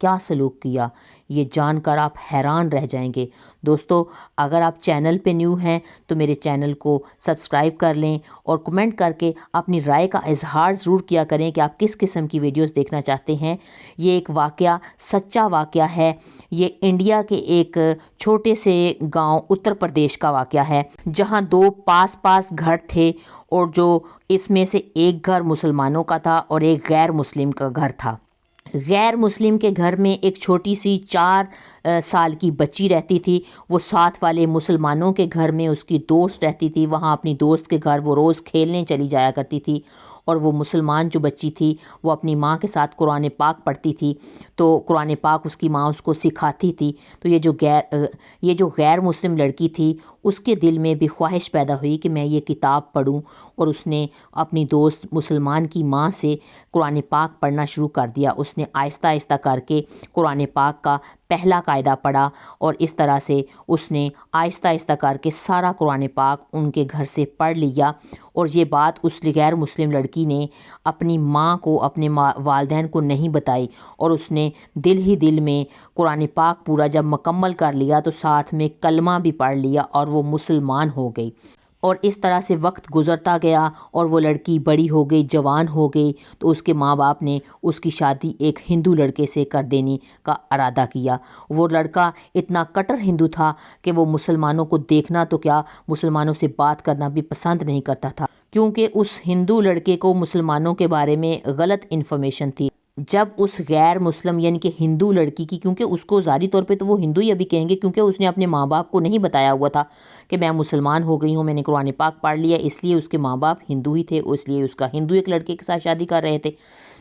کیا سلوک کیا، یہ جان کر آپ حیران رہ جائیں گے۔ دوستو، اگر آپ چینل پہ نیو ہیں تو میرے چینل کو سبسکرائب کر لیں اور کمنٹ کر کے اپنی رائے کا اظہار ضرور کیا کریں کہ آپ کس قسم کی ویڈیوز دیکھنا چاہتے ہیں۔ یہ ایک واقعہ سچا واقعہ ہے۔ یہ انڈیا کے ایک چھوٹے سے گاؤں اتر پردیش کا واقعہ ہے، جہاں دو پاس پاس گھر تھے، اور جو اس میں سے ایک گھر مسلمانوں کا تھا اور ایک غیر مسلم کا گھر تھا۔ غیر مسلم کے گھر میں ایک چھوٹی سی 4 سال کی بچی رہتی تھی۔ وہ ساتھ والے مسلمانوں کے گھر میں اس کی دوست رہتی تھی، وہاں اپنی دوست کے گھر وہ روز کھیلنے چلی جایا کرتی تھی۔ اور وہ مسلمان جو بچی تھی وہ اپنی ماں کے ساتھ قرآن پاک پڑھتی تھی، تو قرآن پاک اس کی ماں اس کو سکھاتی تھی۔ تو یہ جو غیر مسلم لڑکی تھی، اس کے دل میں بھی خواہش پیدا ہوئی کہ میں یہ کتاب پڑھوں، اور اس نے اپنی دوست مسلمان کی ماں سے قرآن پاک پڑھنا شروع کر دیا۔ اس نے آہستہ آہستہ کر کے قرآن پاک کا پہلا قاعدہ پڑھا، اور اس طرح سے اس نے آہستہ آہستہ کر کے سارا قرآن پاک ان کے گھر سے پڑھ لیا۔ اور یہ بات اس غیر مسلم لڑکی نے اپنی ماں کو، اپنے والدین کو نہیں بتائی، اور اس نے دل ہی دل میں قرآن پاک پورا جب مکمل کر لیا تو ساتھ میں کلمہ بھی پڑھ لیا، اور وہ مسلمان ہو گئی۔ اور اس طرح سے وقت گزرتا گیا اور وہ لڑکی بڑی ہو گئی، جوان ہو گئی، تو اس کے ماں باپ نے اس کی شادی ایک ہندو لڑکے سے کر دینے کا ارادہ کیا۔ وہ لڑکا اتنا کٹر ہندو تھا کہ وہ مسلمانوں کو دیکھنا تو کیا، مسلمانوں سے بات کرنا بھی پسند نہیں کرتا تھا، کیونکہ اس ہندو لڑکے کو مسلمانوں کے بارے میں غلط انفارمیشن تھی۔ جب اس غیر مسلم یعنی کہ ہندو لڑکی کی، کیونکہ اس کو ظاہری طور پہ تو وہ ہندو ہی ابھی کہیں گے، کیونکہ اس نے اپنے ماں باپ کو نہیں بتایا ہوا تھا کہ میں مسلمان ہو گئی ہوں، میں نے قرآن پاک پڑھ لیا، اس لیے اس کے ماں باپ ہندو ہی تھے، اس لیے اس کا ہندو ایک لڑکے کے ساتھ شادی کر رہے تھے۔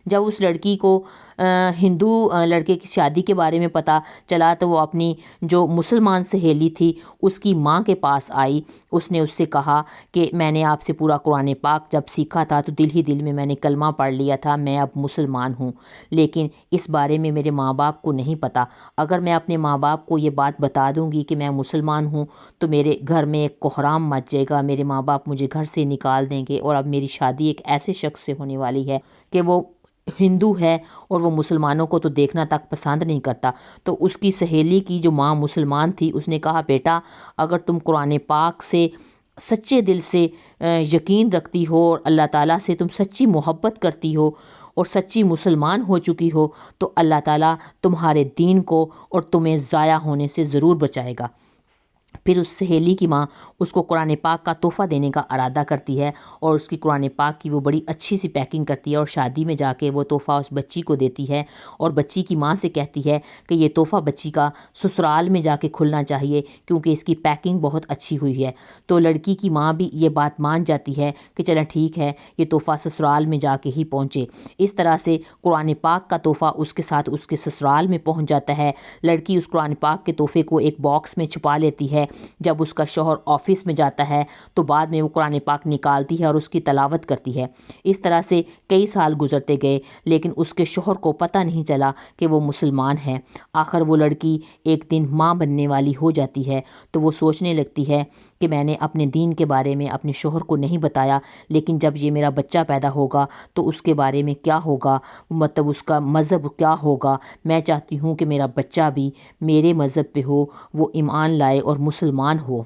جب اس لڑکی کو ہندو لڑکے کی شادی کے بارے میں پتہ چلا تو وہ اپنی جو مسلمان سہیلی تھی اس کی ماں کے پاس آئی۔ اس نے اس سے کہا کہ میں نے آپ سے پورا قرآن پاک جب سیکھا تھا تو دل ہی دل میں نے کلمہ پڑھ لیا تھا، میں اب مسلمان ہوں، لیکن اس بارے میں میرے ماں باپ کو نہیں پتہ۔ اگر میں اپنے ماں باپ کو یہ بات بتا دوں گی کہ میں مسلمان ہوں تو میرے گھر میں ایک کوحرام مچ جائے گا، میرے ماں باپ مجھے گھر سے نکال دیں گے، اور اب میری شادی ایک ایسے شخص سے ہونے والی ہے کہ وہ ہندو ہے اور وہ مسلمانوں کو تو دیکھنا تک پسند نہیں کرتا۔ تو اس کی سہیلی کی جو ماں مسلمان تھی، اس نے کہا بیٹا، اگر تم قرآن پاک سے سچے دل سے یقین رکھتی ہو اور اللہ تعالیٰ سے تم سچی محبت کرتی ہو اور سچی مسلمان ہو چکی ہو تو اللہ تعالیٰ تمہارے دین کو اور تمہیں ضائع ہونے سے ضرور بچائے گا۔ پھر اس سہیلی کی ماں اس کو قرآن پاک کا تحفہ دینے کا ارادہ کرتی ہے، اور اس کی قرآن پاک کی وہ بڑی اچھی سی پیکنگ کرتی ہے، اور شادی میں جا کے وہ تحفہ اس بچی کو دیتی ہے، اور بچی کی ماں سے کہتی ہے کہ یہ تحفہ بچی کا سسرال میں جا کے کھلنا چاہیے کیونکہ اس کی پیکنگ بہت اچھی ہوئی ہے۔ تو لڑکی کی ماں بھی یہ بات مان جاتی ہے کہ چلیں ٹھیک ہے، یہ تحفہ سسرال میں جا کے ہی پہنچے۔ اس طرح سے قرآن پاک کا تحفہ اس کے ساتھ اس کے سسرال میں پہنچ جاتا ہے۔ لڑکی اس قرآن پاک کے تحفے کو ایک باکس میں چھپا لیتی ہے۔ جب اس کا شوہر آفس میں جاتا ہے تو بعد میں وہ قرآن پاک نکالتی ہے اور اس کی تلاوت کرتی ہے۔ اس طرح سے کئی سال گزرتے گئے، لیکن اس کے شوہر کو پتہ نہیں چلا کہ وہ مسلمان ہے۔ آخر وہ لڑکی ایک دن ماں بننے والی ہو جاتی ہے، تو وہ سوچنے لگتی ہے کہ میں نے اپنے دین کے بارے میں اپنے شوہر کو نہیں بتایا، لیکن جب یہ میرا بچہ پیدا ہوگا تو اس کے بارے میں کیا ہوگا، مطلب اس کا مذہب کیا ہوگا۔ میں چاہتی ہوں کہ میرا بچہ بھی میرے مذہب پہ ہو، وہ ایمان لائے اور مسلمان ہو۔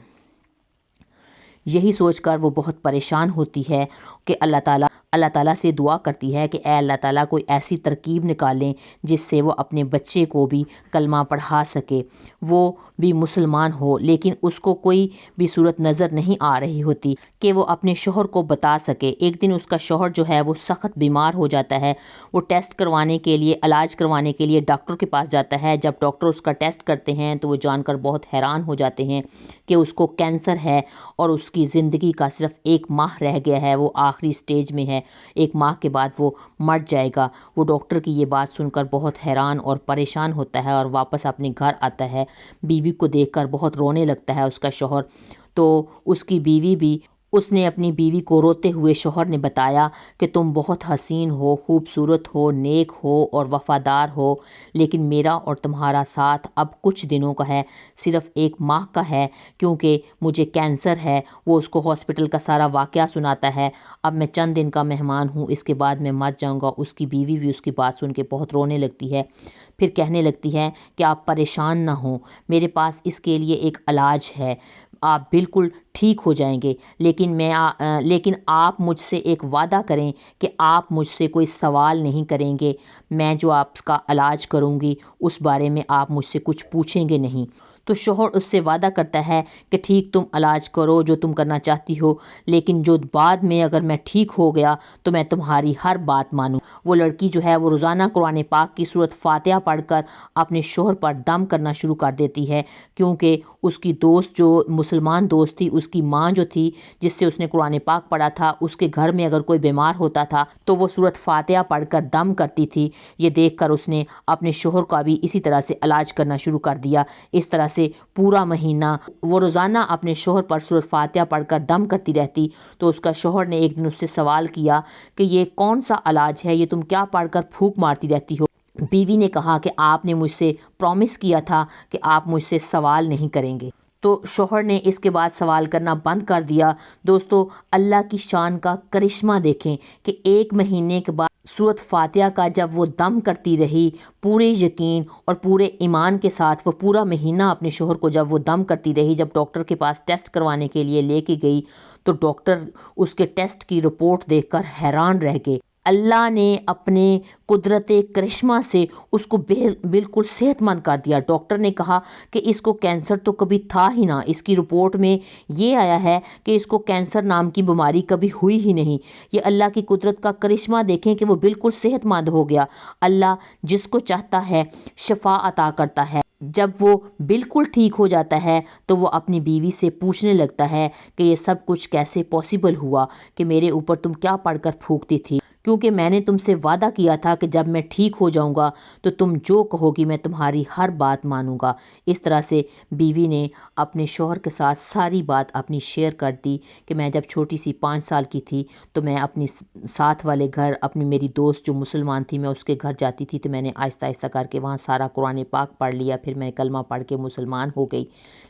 یہی سوچ کر وہ بہت پریشان ہوتی ہے کہ اللہ تعالیٰ سے دعا کرتی ہے کہ اے اللہ تعالیٰ کوئی ایسی ترکیب نکالیں جس سے وہ اپنے بچے کو بھی کلمہ پڑھا سکے، وہ بھی مسلمان ہو، لیکن اس کو کوئی بھی صورت نظر نہیں آ رہی ہوتی کہ وہ اپنے شوہر کو بتا سکے۔ ایک دن اس کا شوہر جو ہے وہ سخت بیمار ہو جاتا ہے، وہ ٹیسٹ کروانے کے لیے، علاج کروانے کے لیے ڈاکٹر کے پاس جاتا ہے۔ جب ڈاکٹر اس کا ٹیسٹ کرتے ہیں تو وہ جان کر بہت حیران ہو جاتے ہیں کہ اس کو کینسر ہے اور اس کی زندگی کا صرف 1 ماہ رہ گیا ہے، وہ آخری سٹیج میں ہے، 1 ماہ کے بعد وہ مر جائے گا۔ وہ ڈاکٹر کی یہ بات سن کر بہت حیران اور پریشان ہوتا ہے اور واپس اپنے گھر آتا ہے۔ بیوی کو دیکھ کر بہت رونے لگتا ہے اس کا شوہر، تو اس کی بیوی بھی اس نے اپنی بیوی کو روتے ہوئے شوہر نے بتایا کہ تم بہت حسین ہو، خوبصورت ہو، نیک ہو اور وفادار ہو، لیکن میرا اور تمہارا ساتھ اب کچھ دنوں کا ہے، صرف 1 ماہ کا ہے، کیونکہ مجھے کینسر ہے۔ وہ اس کو ہاسپٹل کا سارا واقعہ سناتا ہے۔ اب میں چند دن کا مہمان ہوں، اس کے بعد میں مر جاؤں گا۔ اس کی بیوی بھی اس کی بات سن کے بہت رونے لگتی ہے، پھر کہنے لگتی ہے کہ آپ پریشان نہ ہوں، میرے پاس اس کے لیے ایک علاج ہے، آپ بالکل ٹھیک ہو جائیں گے، لیکن آپ مجھ سے ایک وعدہ کریں کہ آپ مجھ سے کوئی سوال نہیں کریں گے، میں جو آپ کا علاج کروں گی اس بارے میں آپ مجھ سے کچھ پوچھیں گے نہیں۔ تو شوہر اس سے وعدہ کرتا ہے کہ ٹھیک، تم علاج کرو جو تم کرنا چاہتی ہو، لیکن جو بعد میں اگر میں ٹھیک ہو گیا تو میں تمہاری ہر بات مانوں۔ وہ لڑکی جو ہے وہ روزانہ قرآن پاک کی سورۃ فاتحہ پڑھ کر اپنے شوہر پر دم کرنا شروع کر دیتی ہے، کیونکہ اس کی دوست جو مسلمان دوست تھی، اس کی ماں جو تھی جس سے اس نے قرآن پاک پڑھا تھا، اس کے گھر میں اگر کوئی بیمار ہوتا تھا تو وہ سورۃ فاتحہ پڑھ کر دم کرتی تھی۔ یہ دیکھ کر اس نے اپنے شوہر کا بھی اسی طرح سے علاج کرنا شروع کر دیا۔ اس طرح سے پورا مہینہ وہ روزانہ اپنے شوہر پر سورۃ فاتحہ پڑھ کر دم کرتی رہتی۔ تو اس کا شوہر نے ایک دن اس سے سوال کیا کہ یہ کون سا علاج ہے، یہ تم کیا پڑھ کر پھونک مارتی رہتی ہو؟ بیوی نے کہا کہ آپ نے مجھ سے پرومس کیا تھا کہ آپ مجھ سے سوال نہیں کریں گے۔ تو شوہر نے اس کے بعد سوال کرنا بند کر دیا۔ دوستو، اللہ کی شان کا کرشمہ دیکھیں کہ 1 مہینے کے بعد سورۃ فاتحہ کا جب وہ دم کرتی رہی، پورے یقین اور پورے ایمان کے ساتھ وہ پورا مہینہ اپنے شوہر کو جب وہ دم کرتی رہی، جب ڈاکٹر کے پاس ٹیسٹ کروانے کے لیے لے کے گئی تو ڈاکٹر اس کے ٹیسٹ کی رپورٹ دیکھ کر حیران رہ گئے۔ اللہ نے اپنے قدرت کرشمہ سے اس کو بالکل صحت مند کر دیا۔ ڈاکٹر نے کہا کہ اس کو کینسر تو کبھی تھا ہی نہ، اس کی رپورٹ میں یہ آیا ہے کہ اس کو کینسر نام کی بیماری کبھی ہوئی ہی نہیں۔ یہ اللہ کی قدرت کا کرشمہ دیکھیں کہ وہ بالکل صحت مند ہو گیا۔ اللہ جس کو چاہتا ہے شفا عطا کرتا ہے۔ جب وہ بالکل ٹھیک ہو جاتا ہے تو وہ اپنی بیوی سے پوچھنے لگتا ہے کہ یہ سب کچھ کیسے پاسبل ہوا، کہ میرے اوپر تم کیا پڑھ کر پھونکتی تھی، کیونکہ میں نے تم سے وعدہ کیا تھا کہ جب میں ٹھیک ہو جاؤں گا تو تم جو کہو گی میں تمہاری ہر بات مانوں گا۔ اس طرح سے بیوی نے اپنے شوہر کے ساتھ ساری بات اپنی شیئر کر دی کہ میں جب چھوٹی سی 5 سال کی تھی تو میں اپنی ساتھ والے گھر، اپنی میری دوست جو مسلمان تھی، میں اس کے گھر جاتی تھی تو میں نے آہستہ آہستہ کر کے وہاں سارا قرآن پاک پڑھ لیا، پھر میں کلمہ پڑھ کے مسلمان ہو گئی،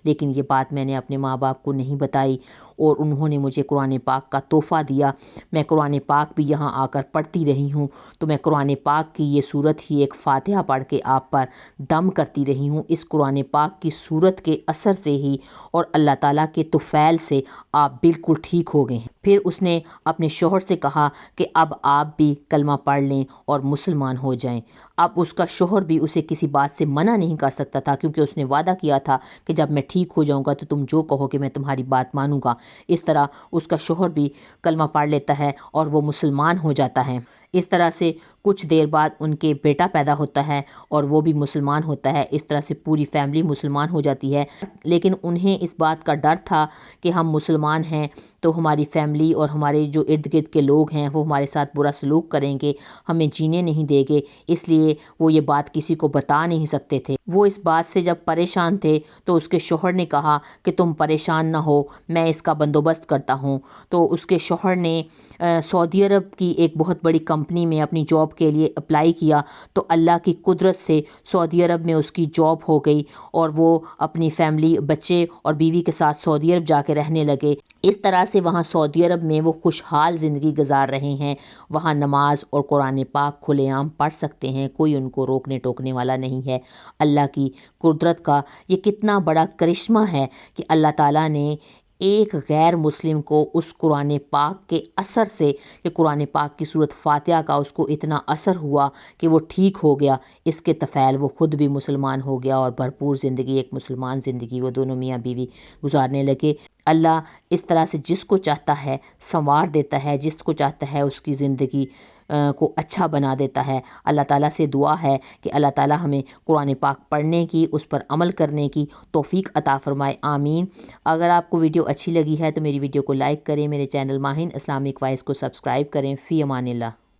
لیکن یہ بات میں نے اپنے ماں باپ کو نہیں بتائی اور انہوں نے مجھے قرآن پاک کا تحفہ دیا۔ میں قرآن پاک بھی یہاں آ کر پڑھتی رہی ہوں، تو میں قرآن پاک کی یہ صورت ہی ایک فاتحہ پڑھ کے آپ پر دم کرتی رہی ہوں۔ اس قرآن پاک کی صورت کے اثر سے ہی اور اللہ تعالیٰ کے طفیل سے آپ بالکل ٹھیک ہو گئے ہیں۔ پھر اس نے اپنے شوہر سے کہا کہ اب آپ بھی کلمہ پڑھ لیں اور مسلمان ہو جائیں۔ اب اس کا شوہر بھی اسے کسی بات سے منع نہیں کر سکتا تھا، کیونکہ اس نے وعدہ کیا تھا کہ جب میں ٹھیک ہو جاؤں گا تو تم جو کہو کہ میں تمہاری بات مانوں گا۔ اس طرح اس کا شوہر بھی کلمہ پڑھ لیتا ہے اور وہ مسلمان ہو جاتا ہے۔ اس طرح سے کچھ دیر بعد ان کے بیٹا پیدا ہوتا ہے اور وہ بھی مسلمان ہوتا ہے۔ اس طرح سے پوری فیملی مسلمان ہو جاتی ہے، لیکن انہیں اس بات کا ڈر تھا کہ ہم مسلمان ہیں تو ہماری فیملی اور ہمارے جو ارد گرد کے لوگ ہیں وہ ہمارے ساتھ برا سلوک کریں گے، ہمیں جینے نہیں دیں گے، اس لیے وہ یہ بات کسی کو بتا نہیں سکتے تھے۔ وہ اس بات سے جب پریشان تھے تو اس کے شوہر نے کہا کہ تم پریشان نہ ہو، میں اس کا بندوبست کرتا ہوں۔ تو اس کے شوہر نے سعودی عرب کی ایک بہت بڑی کمپنی میں اپنی جاب کے لیے اپلائی کیا، تو اللہ کی قدرت سے سعودی عرب میں اس کی جاب ہو گئی اور وہ اپنی فیملی، بچے اور بیوی کے ساتھ سعودی عرب جا کے رہنے لگے۔ اس طرح سے وہاں سعودی عرب میں وہ خوشحال زندگی گزار رہے ہیں۔ وہاں نماز اور قرآن پاک کھلے عام پڑھ سکتے ہیں، کوئی ان کو روکنے ٹوکنے والا نہیں ہے۔ اللہ کی قدرت کا یہ کتنا بڑا کرشمہ ہے کہ اللہ تعالیٰ نے ایک غیر مسلم کو اس قرآن پاک کے اثر سے، کہ قرآن پاک کی سورۃ فاتحہ کا اس کو اتنا اثر ہوا کہ وہ ٹھیک ہو گیا، اس کے طفیل وہ خود بھی مسلمان ہو گیا اور بھرپور زندگی، ایک مسلمان زندگی وہ دونوں میاں بیوی گزارنے لگے۔ اللہ اس طرح سے جس کو چاہتا ہے سنوار دیتا ہے، جس کو چاہتا ہے اس کی زندگی کو اچھا بنا دیتا ہے۔ اللہ تعالیٰ سے دعا ہے کہ اللہ تعالیٰ ہمیں قرآن پاک پڑھنے کی، اس پر عمل کرنے کی توفیق عطا فرمائے، آمین۔ اگر آپ کو ویڈیو اچھی لگی ہے تو میری ویڈیو کو لائک کریں، میرے چینل ماہین اسلامک وائس کو سبسکرائب کریں۔ فی امان اللہ۔